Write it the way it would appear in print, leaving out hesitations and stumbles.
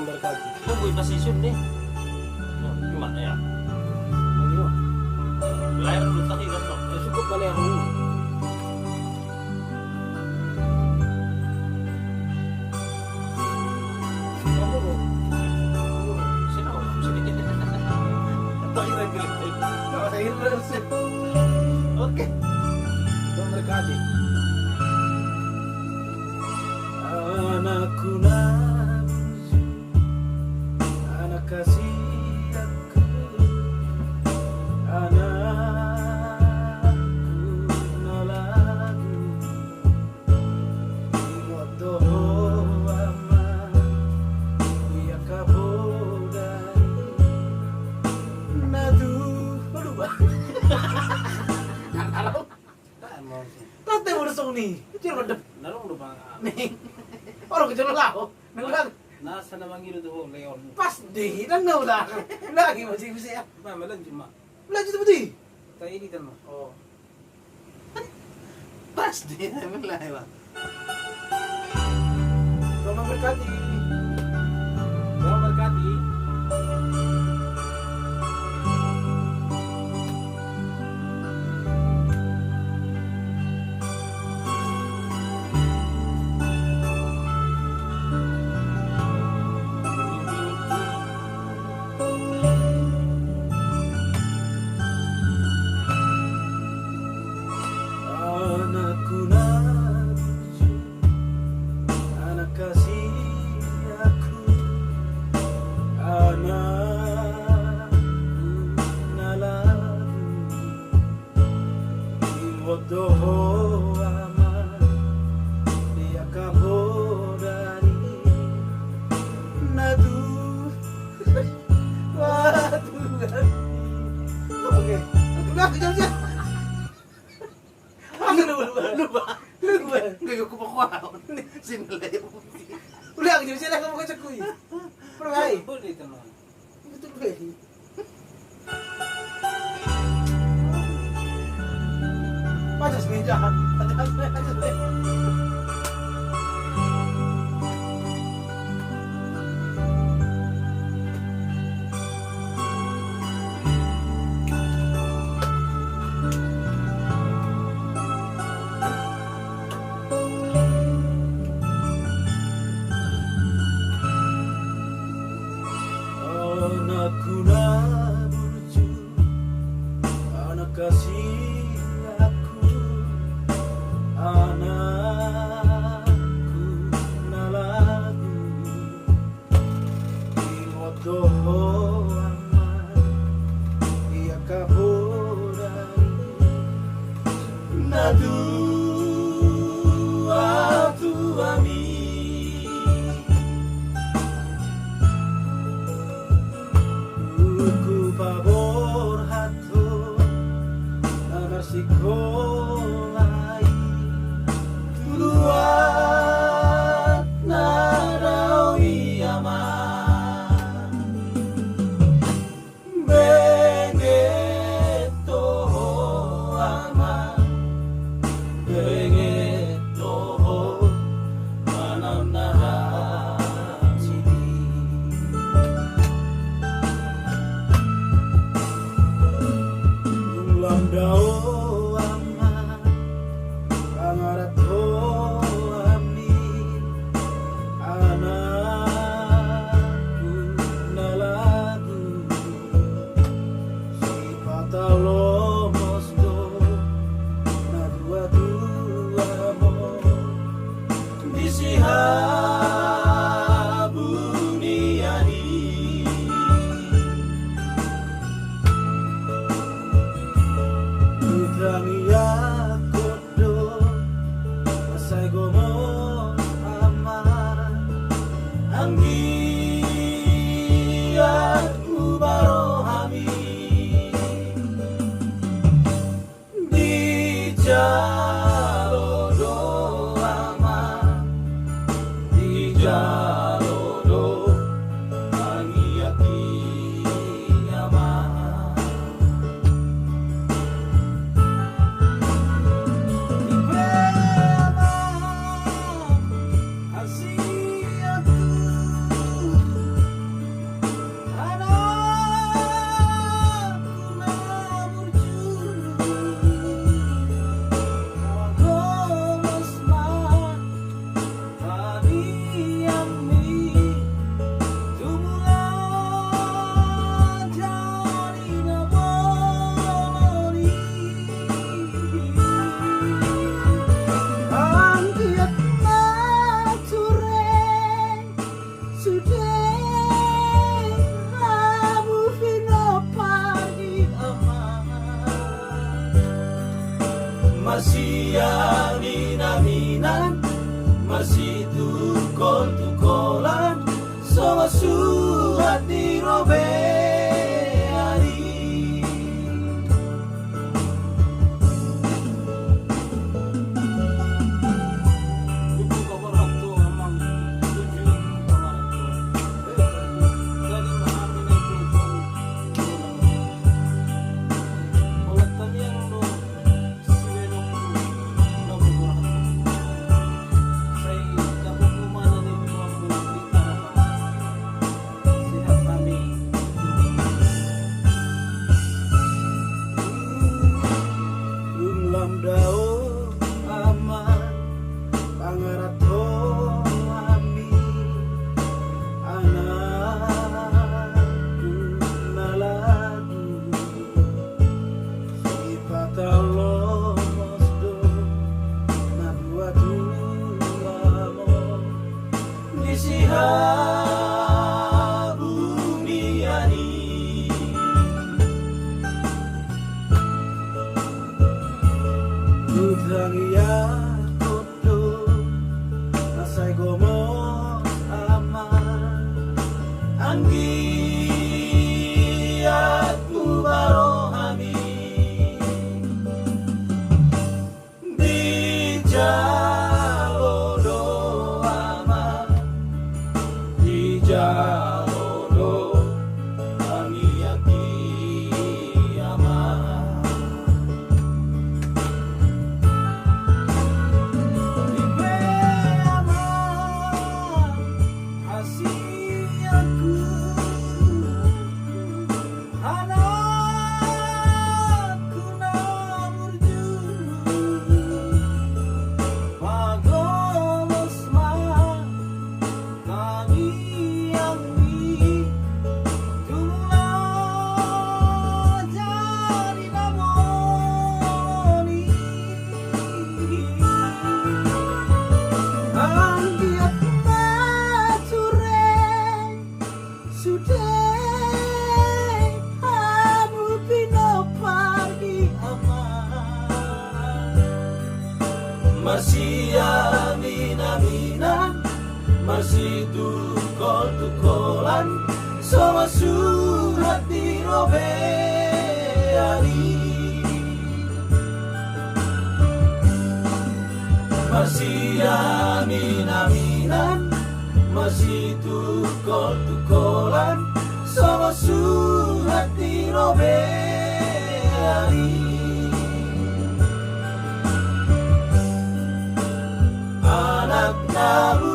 berkati. Tunggu pasisyon nih. Gimana ya? Ano? Layar dulu tadi kan no. Cukup pala ako. Sino? Sedikit. Tayo na galing. Nakasahil na rin. Okay. Berkati. Anakku nangis, anak kasih aku, anakku nalagu, waktu ama dia kabodai, nadu, aduh ba? Araw? Tante mo na song ni, ciro na Narong do ba? ning, orang kecil lao, nang Nasa namang gino do Leon. pas di, nang naula, lagi masih bisa. Ba malan juma. Lanjut apa di? Tayo ini tan mo. Oh, Pas di naman lahi ba. tolong berkati. Ba markati. Anakku nangis, anak kasih aku, anakku nalagu, iwodoho aman, dia kabodari, nadu, wadu lagi. Oke, udah kejam siap. Lupa. Ngayon ko pa kuha. Sinalay mo. Udah kejam siap kamu kecek kuy. Pergai. Boleh tan mo. Betul pergai. Pajas meja. Anakku naburju, anak kasih aku, anakku nalagu, iwodoho aman, dia kabodari, nadu atu ami. Ku pabor hato agar sikolai tuluat narawi aman bengeto aman bengeto manam narasidi Lamdao ama pangarat ho ami anakku nalagu si patalo mosdo na dua-dua mo disihab Udangnya kodo Masai gomo aman Anggiatku barohami Di jalodo aman Di jalodo Anggiati aman suhat di robeari. Ibu kabar waktu emang tujuh kemarin tuh. Jadi mahamin itu Pengetahuan yang lo siwenong lo berkurang. Saya dapat kumana nih mau berita apa? Sihat kami. Lamdao aman pangarato ami anak nalagu ipatalo mosdo nabuatu lamo Disiha bumiani. Udang ya kodo nasai gomo aman Anggiat mubarohami di jalodo ama, di jalodo kami yaki ama. Masih aminan, masih tukol-tukolan, sama surat di robeari. Masih aminan, masih tukol-tukolan, sama surat di robeari. Anak nabu